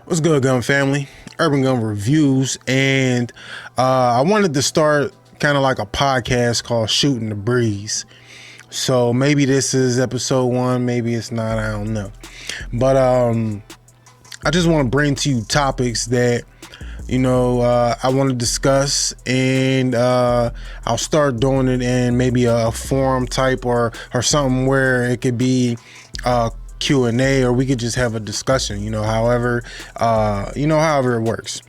What's good, gun family? Urban Gun Reviews, and I wanted to start kind of like a podcast called Shooting the Breeze. So maybe this is episode 1, maybe it's not, I don't know. But I just want to bring to you topics that I want to discuss, and I'll start doing it in maybe a forum type or something where it could be Q&A, or we could just have a discussion, however it works.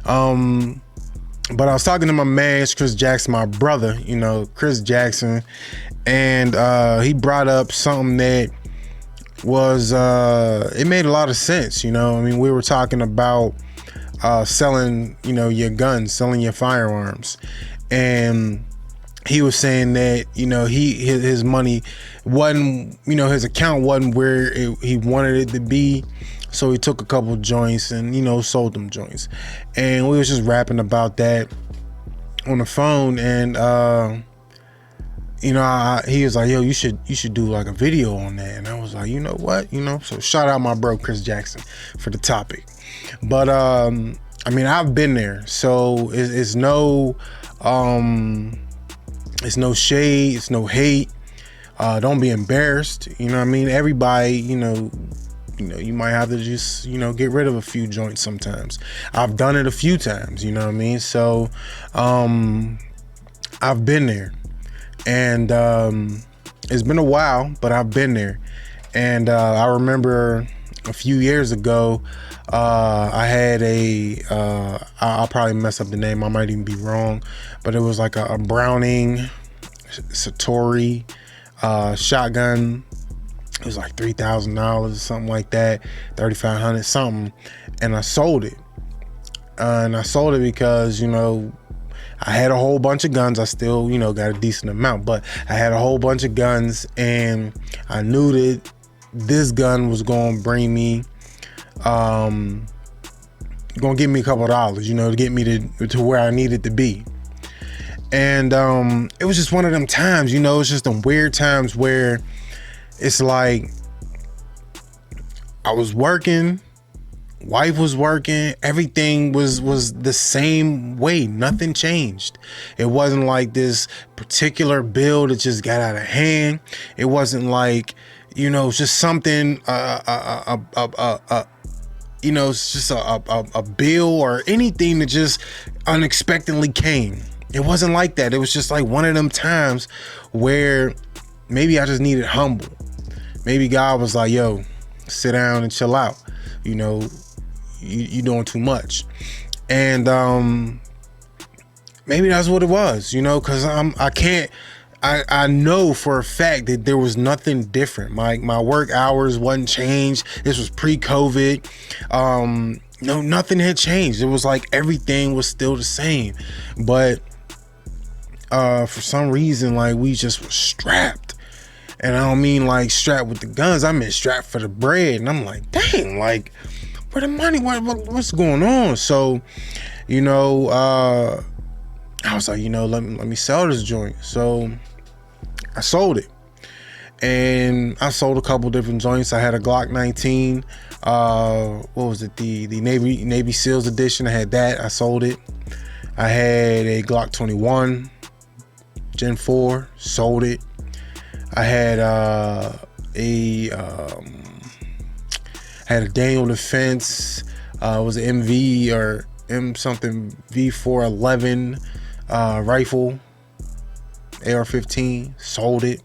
But I was talking to my man, Chris Jackson, my brother, Chris Jackson, and he brought up something that was, it made a lot of sense. We were talking about selling, your guns, selling your firearms. And he was saying that, his money wasn't, his account wasn't where he wanted it to be. So he took a couple joints and, sold them joints. And we was just rapping about that on the phone. And, he was like, yo, you should do like a video on that. And I was like, you know what, so shout out my bro, Chris Jackson, for the topic. But, I've been there. So it's no shade, it's no hate. Don't be embarrassed. Everybody, you might have to just, get rid of a few joints sometimes. I've done it a few times, So, I've been there, and, it's been a while, but I've been there. And, I remember a few years ago, I had I'll probably mess up the name, I might even be wrong, but it was like a Browning Satori shotgun. It was like $3,000 or something like that, $3,500 something, and I sold it. And I sold it because I had a whole bunch of guns. I still got a decent amount, but I had a whole bunch of guns, and I knew that this gun was going to bring me, going to give me a couple of dollars, to get me to where I needed to be. And it was just one of them times, it's just them weird times where it's like I was working, wife was working, everything was the same way, nothing changed. It wasn't like this particular bill that just got out of hand. It wasn't like, it's just something, it's just a bill or anything that just unexpectedly came. It wasn't like that. It was just like one of them times where maybe I just needed humble. Maybe God was like, yo, sit down and chill out. You doing too much. And maybe that's what it was, because I know for a fact that there was nothing different. My work hours wasn't changed. This was pre-COVID. Nothing had changed. It was like everything was still the same. But for some reason, like, we just were strapped. And I don't mean like strapped with the guns. I meant strapped for the bread. And I'm like, dang, like, where the money? What's going on? So, I was like, let me sell this joint. So I sold it, and I sold a couple different joints. I had a Glock 19. What was it? The Navy SEALs edition. I had that. I sold it. I had a Glock 21 Gen 4. Sold it. I had had a Daniel Defense. It was an MV or M something V411 rifle, AR-15. Sold it.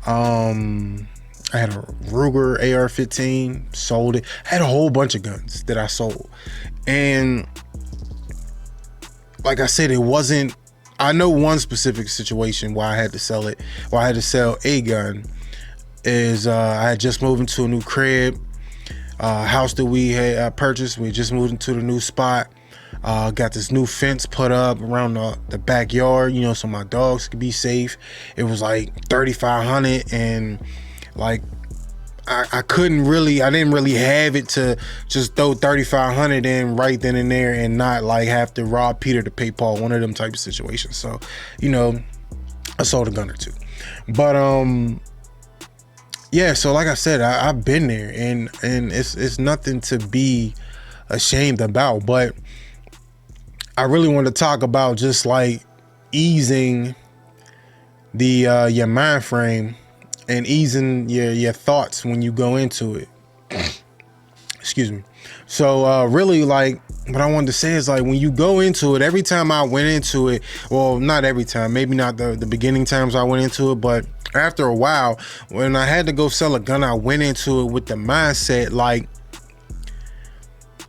I had a Ruger AR-15. Sold it. I had a whole bunch of guns that I sold, and like I said, it wasn't. I know one specific situation why I had to sell it. Why I had to sell a gun is I had just moved into a new crib. House that we had purchased. We just moved into the new spot. Got this new fence put up around the backyard, so my dogs could be safe. It was like $3,500, and like I didn't really have it to just throw $3,500 in right then and there and not like have to rob Peter to pay Paul, one of them type of situations. So, I sold a gun or two. But yeah, so like I said, I've been there, and it's nothing to be ashamed about. But I really want to talk about just like easing the your mind frame and easing your thoughts when you go into it. Excuse me. So really, like, what I wanted to say is, like, when you go into it, every time I went into it, well, not every time, maybe not the beginning times I went into it, but after a while, when I had to go sell a gun, I went into it with the mindset like,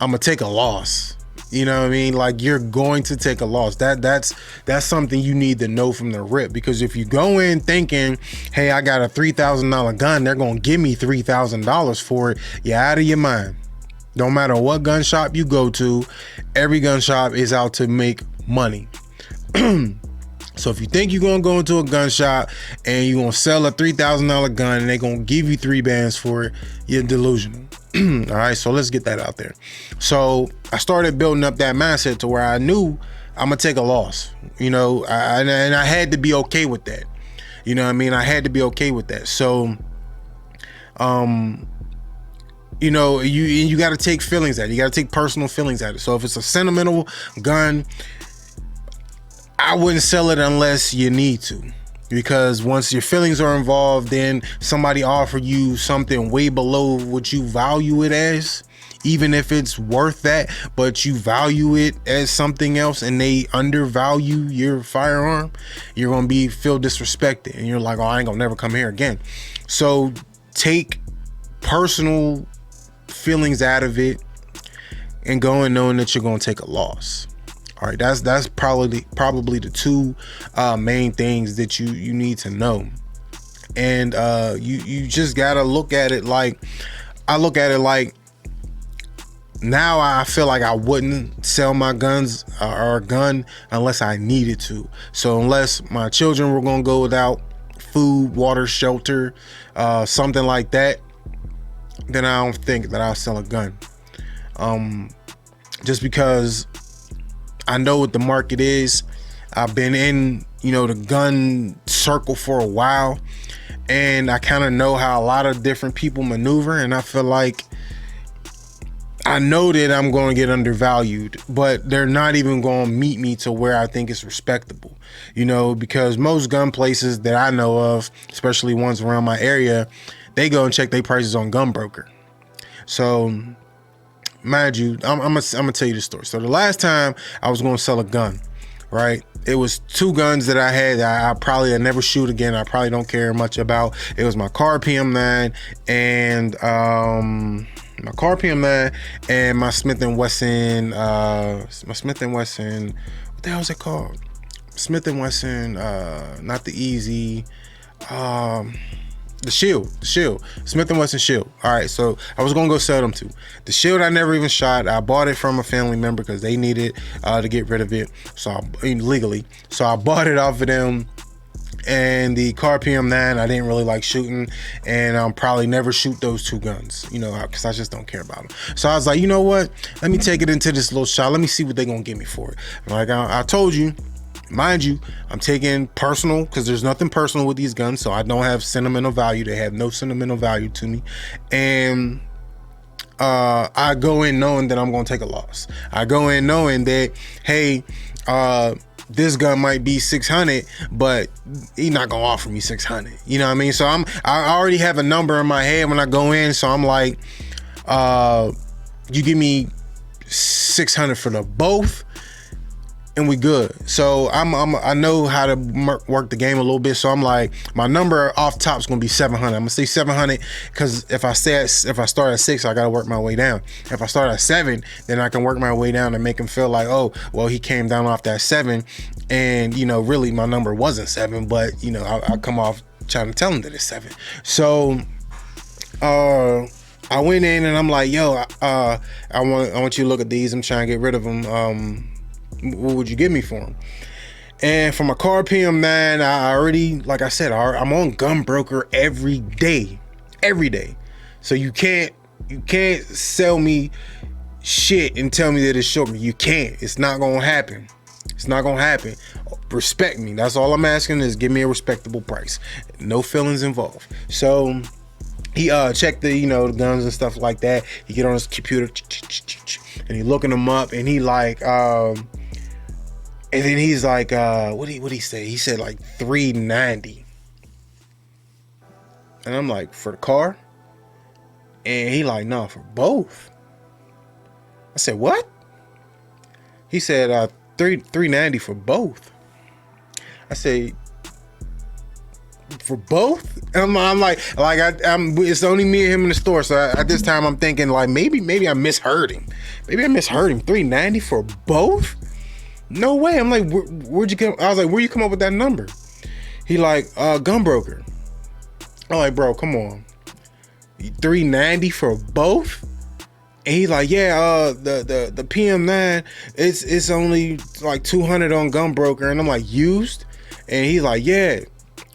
I'm gonna take a loss. You know what I mean? Like, you're going to take a loss. That's something you need to know from the rip, because if you go in thinking, hey, I got a $3,000 gun, they're gonna give me $3,000 for it, you're out of your mind. Don't matter what gun shop you go to, every gun shop is out to make money. So if you think you're gonna go into a gun shop and you're gonna sell a $3,000 gun and they're gonna give you 3 bands for it, you're delusional. All right, so let's get that out there. So I started building up that mindset to where I knew I'm gonna take a loss, you know, and I had to be okay with that. You know what I mean? I had to be okay with that. So, you know, you got to take feelings at it. You got to take personal feelings at it. So if it's a sentimental gun, I wouldn't sell it unless you need to, because once your feelings are involved, then somebody offer you something way below what you value it as, even if it's worth that, but you value it as something else and they undervalue your firearm, you're going to feel disrespected and you're like, oh, I ain't gonna never come here again. So take personal feelings out of it and go in knowing that you're going to take a loss. All right, that's probably the 2 main things that you need to know. And you just gotta look at it like, I look at it like, now I feel like I wouldn't sell my guns or a gun unless I needed to. So unless my children were gonna go without food, water, shelter, something like that, then I don't think that I'll sell a gun. Just because I know what the market is. I've been in, you know, the gun circle for a while, and I kind of know how a lot of different people maneuver, and I feel like I know that I'm going to get undervalued, but they're not even going to meet me to where I think it's respectable, you know, because most gun places that I know of, especially ones around my area, they go and check their prices on Gunbroker. So mind you, I'm gonna tell you the story. So the last time I was gonna sell a gun, right? It was 2 guns that I had that I probably never shoot again. I probably don't care much about. It was my Car PM9 and my Smith & Wesson. What the hell is it called? Smith & Wesson. Not the Easy. The Shield, Smith & Wesson Shield. All right, so I was gonna go sell them too. The Shield I never even shot. I bought it from a family member because they needed to get rid of it, legally. So I bought it off of them. And the Car PM9 I didn't really like shooting, and I'll probably never shoot those 2 guns, you know, because I just don't care about them. So I was like, you know what? Let me take it into this little shop. Let me see what they're gonna give me for it. Like I told you. Mind you, I'm taking personal, because there's nothing personal with these guns, so I don't have sentimental value. They have no sentimental value to me. And I go in knowing that I'm going to take a loss. I go in knowing that, hey, this gun might be 600, but he's not going to offer me 600. You know what I mean? So I already have a number in my head when I go in, so I'm like, you give me 600 for the both, and we good. So I know how to work the game a little bit. So I'm like, my number off top is gonna be 700. I'm gonna say 700 because if I start at 6, I gotta work my way down. If I start at 7, then I can work my way down and make him feel like, oh, well, he came down off that 7, and you know, really my number wasn't 7, but you know, I come off trying to tell him that it's 7. So I went in and I'm like, yo, I want you to look at these. I'm trying to get rid of them. What would you give me for them? And for my Car PM9, I already, like I said, I'm on Gunbroker every day. So you can't sell me shit and tell me that it's sugar. You can't. It's not gonna happen. Respect me. That's all I'm asking, is give me a respectable price. No feelings involved. So he checked the, you know, the guns and stuff like that. He get on his computer, and he looking them up, and he like, and then he's like, what he say? He said like $390, and I'm like, for the car? And he like, no, for both. I said, what? He said, $390 for both. I say, for both? I'm like it's only me and him in the store. So at this time, I'm thinking like maybe I misheard him. Maybe I misheard him. $390 for both? No way. I'm like, where'd you come? I was like, where you come up with that number? He like, gun broker. I'm like, bro, come on. $390 for both? And he's like, yeah, the PM9, it's only like $200 on gun broker. And I'm like, used? And he's like, yeah.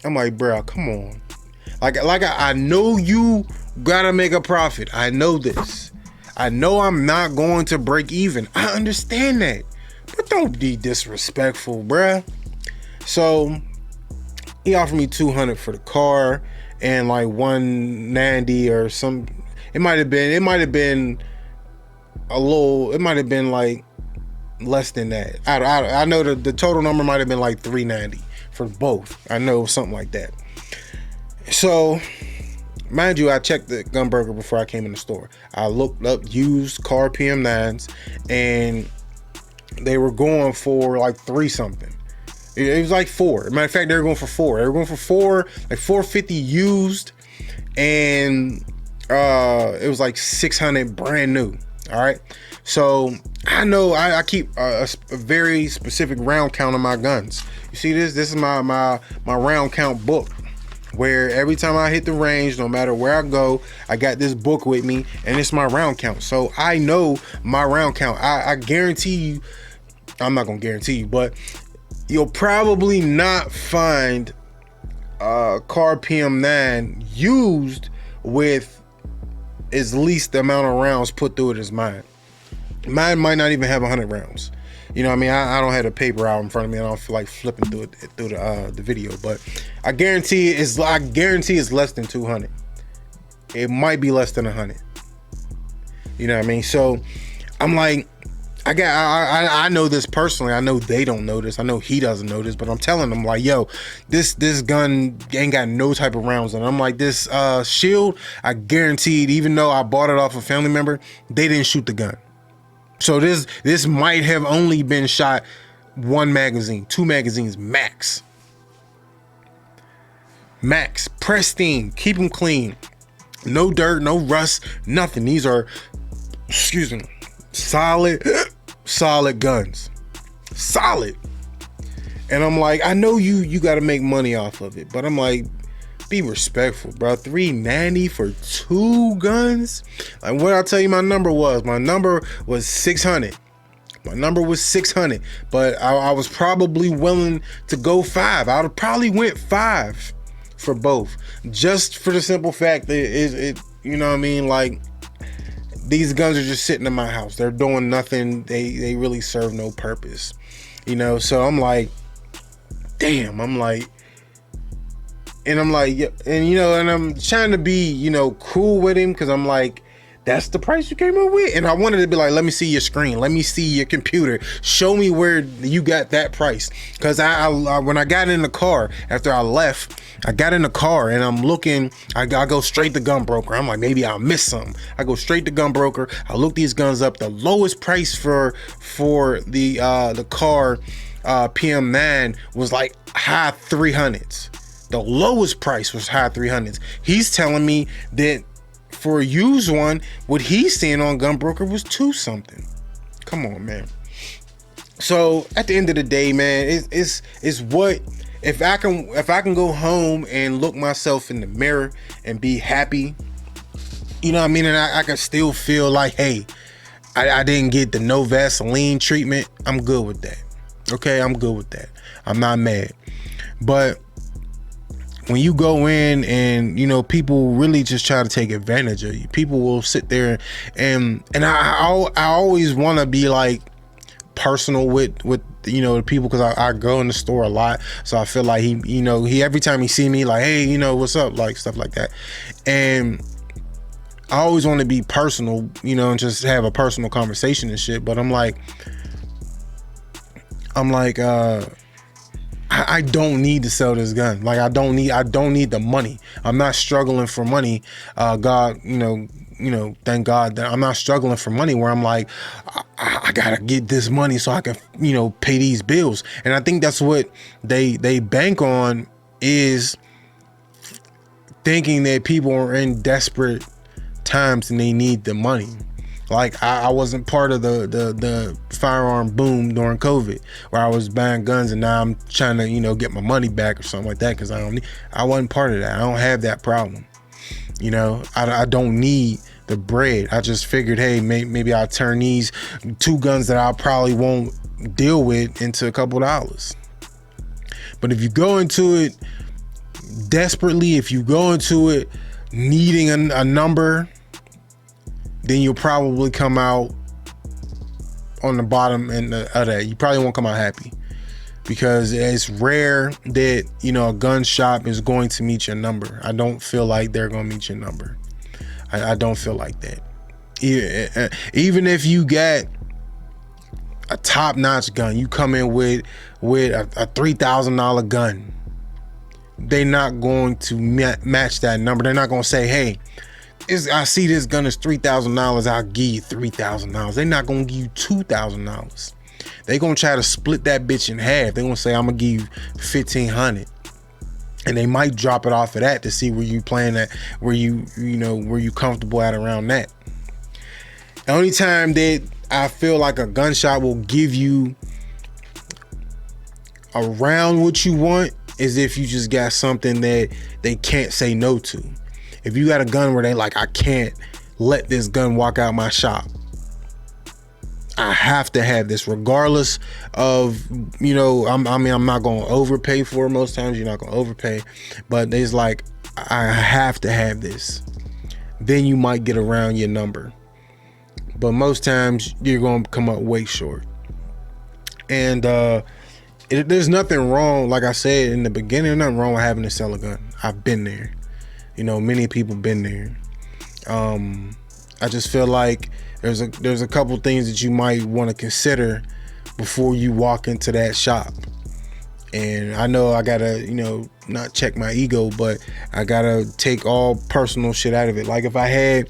I'm like, bro, come on. Like I know you gotta make a profit. I know this. I know I'm not going to break even. I understand that. But don't be disrespectful, bruh. So he offered me $200 for the car and like $190 or some. It might have been like less than that. I know the total number might have been like $390 for both. I know, something like that. So, mind you, I checked the gun broker before I came in the store. I looked up used car PM9s, and they were going for like $3 something. It was like $4. Matter of fact, they were going for $4. They were going for like $450 used, and it was like $600 brand new. All right. So I know I keep a very specific round count on my guns. You see this? This is my round count book, where every time I hit the range, no matter where I go, I got this book with me, and it's my round count. So I know my round count. I guarantee you, I'm not gonna guarantee you, but you'll probably not find a car PM9 used with as least the amount of rounds put through it as mine. Mine might not even have 100 rounds. You know what I mean? I don't have the paper out in front of me. I don't feel like flipping through the video, but I guarantee it's less than 200. It might be less than 100. You know what I mean? So I'm like, I know this personally. I know they don't know this. I know he doesn't know this, but I'm telling them like, yo, this gun ain't got no type of rounds in it. I'm like, this shield, I guaranteed, even though I bought it off a family member, they didn't shoot the gun. So this might have only been shot 1 magazine, 2 magazines max. Max, pristine, keep them clean. No dirt, no rust, nothing. These are, solid guns. Solid. And I'm like, I know you got to make money off of it, but I'm like, be respectful, bro. $390 for 2 guns? Like, what I tell you my number was? My number was 600. My number was 600, but I was probably willing to go 5. I would have probably went 5 for both, just for the simple fact that it you know what I mean? Like, these guns are just sitting in my house. They're doing nothing. They really serve no purpose, you know? So I'm like, damn, yeah, and you know, and I'm trying to be, you know, cool with him, because I'm like, that's the price you came up with? And I wanted to be like, let me see your screen, let me see your computer, show me where you got that price. Because I when I got in the car after I left, I got in the car and I'm looking, I go straight to gun broker. I'm like, maybe I'll miss something. I go straight to gun broker. I look these guns up. The lowest price for the car PM9 was like high 300s. The lowest price was high 300s. He's telling me that for a used one, what he's seeing on gun broker was 2 something. Come on, man. So at the end of the day, man, it's what, if I can go home and look myself in the mirror and be happy, you know what I mean, and I can still feel like, hey, I didn't get the no Vaseline treatment, I'm good with that. Okay, I'm good with that. I'm not mad. But when you go in and, you know, people really just try to take advantage of you, people will sit there and I always want to be like personal with you know, the people, because I go in the store a lot, so I feel like he every time he see me, like, hey, you know, what's up, like stuff like that. And I always want to be personal, you know, and just have a personal conversation and shit. But I'm like, I don't need to sell this gun. Like, I don't need the money. I'm not struggling for money. God, you know, thank God that I'm not struggling for money where I'm like, I gotta get this money so I can, you know, pay these bills. And I think that's what they bank on, is thinking that people are in desperate times and they need the money. Like, I wasn't part of the firearm boom during COVID, where I was buying guns and now I'm trying to, you know, get my money back or something like that, because I wasn't part of that. I don't have that problem. You know, I don't need the bread. I just figured, hey, maybe I'll turn these 2 guns that I probably won't deal with into a couple dollars. But if you go into it desperately, if you go into it needing a number, then you'll probably come out on the bottom end of that. You probably won't come out happy, because it's rare that, you know, a gun shop is going to meet your number. I don't feel like they're going to meet your number. I don't feel like that. Even if you get a top-notch gun, you come in with a $3,000 gun, they're not going to match that number. They're not going to say, hey, I see this gun is $3,000, I'll give you $3,000. They're not gonna give you $2,000. They're gonna try to split that bitch in half. They're gonna say, I'm gonna give you $1,500. And they might drop it off of that to see where you playing at, where you comfortable at around that. The only time that I feel like a gun shop will give you around what you want is if you just got something that they can't say no to. If you got a gun where they like, I can't let this gun walk out my shop, I have to have this, regardless of, you know, I'm not gonna overpay for it. Most times you're not gonna overpay, but it's like, I have to have this. Then you might get around your number, but most times you're gonna come up way short. And there's nothing wrong, like I said in the beginning, nothing wrong with having to sell a gun. I've been there. You know, many people been there. I just feel like there's a couple things that you might want to consider before you walk into that shop. And I know I gotta, you know, not check my ego, but I gotta take all personal shit out of it. Like, if I had,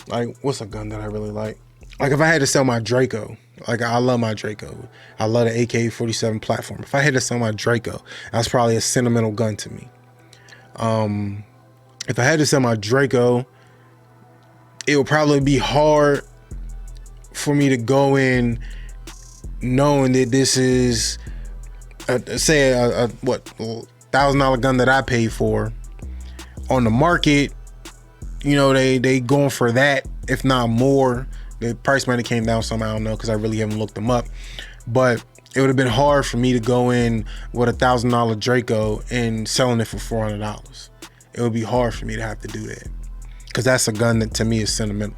like, what's a gun that I really like? Like, if I had to sell my Draco, like, I love my Draco. I love the AK-47 platform. If I had to sell my Draco, that's probably a sentimental gun to me. If I had to sell my Draco, it would probably be hard for me to go in knowing that this is a $1,000 gun that I paid for on the market. You know, they going for that, if not more. The price might have came down some, I don't know, because I really haven't looked them up. But it would have been hard for me to go in with a $1,000 Draco and selling it for $400. It would be hard for me to have to do that, because that's a gun that to me is sentimental.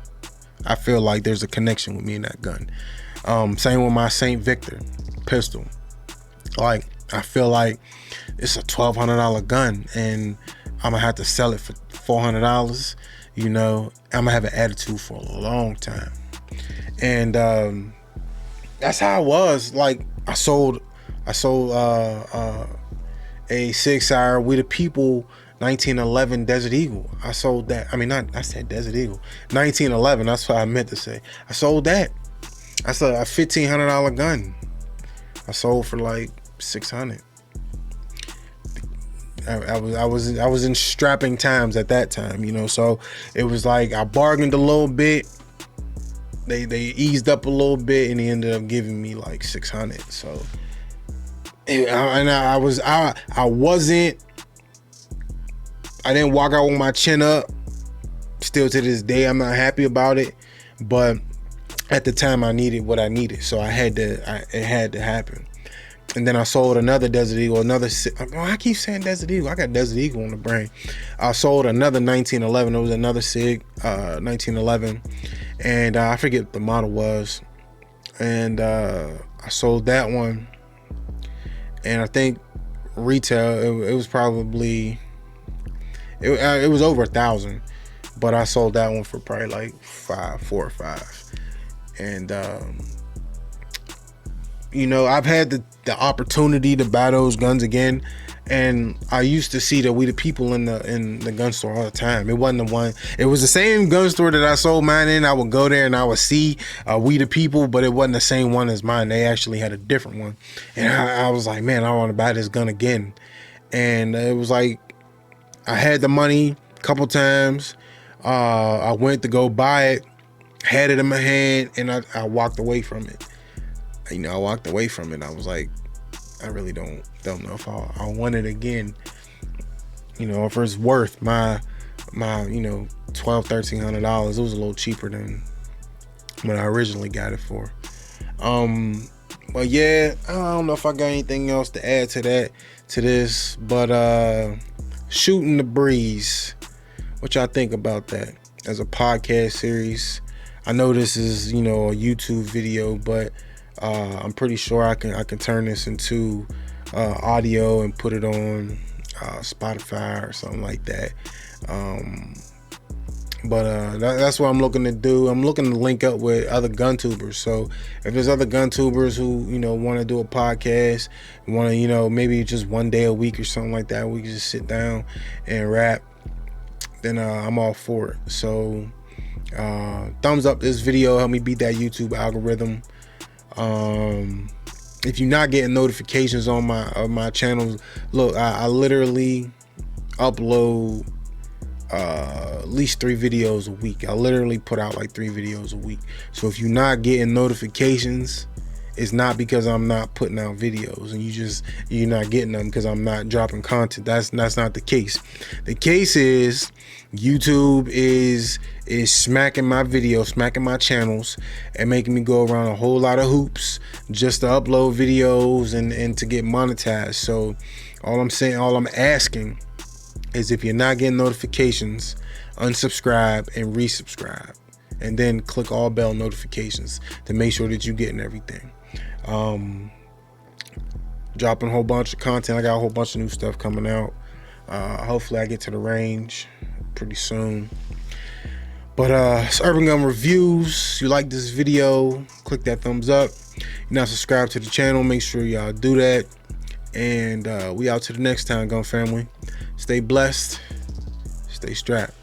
I feel like there's a connection with me and that gun. Same with my St. Victor pistol. Like, I feel like it's a $1,200 gun and I'm gonna have to sell it for $400. You know, I'm gonna have an attitude for a long time. And that's how it was. Like, I sold a 6-hour We the People 1911 Desert Eagle. I sold that. I said Desert Eagle. 1911, that's what I meant to say. I sold that. That's a $1,500 gun. I sold for like $600. I was in strapping times at that time, you know, so it was like I bargained a little bit. They eased up a little bit and they ended up giving me like $600. So I didn't walk out with my chin up. Still to this day, I'm not happy about it. But at the time, I needed what I needed, so it had to happen. And then I sold another Desert Eagle, I keep saying Desert Eagle. I got Desert Eagle on the brain. I sold another 1911. It was another SIG, 1911, and I forget what the model was. And I sold that one, and I think retail it was probably. It was over $1,000, but I sold that one for probably like 4 or 5. And you know, I've had the opportunity to buy those guns again, and I used to see the We the People in the gun store all the time. It wasn't the one. It was the same gun store that I sold mine in. I would go there and I would see We the People, but it wasn't the same one as mine. They actually had a different one, and I was like, man, I want to buy this gun again. And it was like I had the money a couple times. I went to go buy it, had it in my hand, and I walked away from it. You know, I walked away from it. I was like, I really don't know if I want it again. You know, if it's worth my you know, $1,200-$1,300. It was a little cheaper than what I originally got it for. But yeah, I don't know if I got anything else to add to this. But Shooting the Breeze, what y'all think about that as a podcast series? I know this is, you know, a YouTube video, but I'm pretty sure I can turn this into audio and put it on Spotify or something like that. But that's what I'm looking to do. I'm looking to link up with other gun tubers. So if there's other gun tubers who, you know, want to do a podcast, want to, you know, maybe just one day a week or something like that, we can just sit down and rap, then I'm all for it. So thumbs up this video, help me beat that YouTube algorithm. If you're not getting notifications on my channels, look, I literally upload at least 3 videos a week. I literally put out like 3 videos a week. So if you're not getting notifications, it's not because I'm not putting out videos and you're not getting them because I'm not dropping content. That's not the case. The case is YouTube is smacking my videos, smacking my channels, and making me go around a whole lot of hoops just to upload videos and to get monetized. So all I'm asking is, if you're not getting notifications, unsubscribe and resubscribe, and then click all bell notifications to make sure that you're getting everything. Dropping a whole bunch of content. I got a whole bunch of new stuff coming out. Hopefully I get to the range pretty soon. But it's Urban Gun Reviews. If you like this video, click that thumbs up. You're not subscribed to the channel, make sure y'all do that. And we out to the next time, gun family. Stay blessed, stay strapped.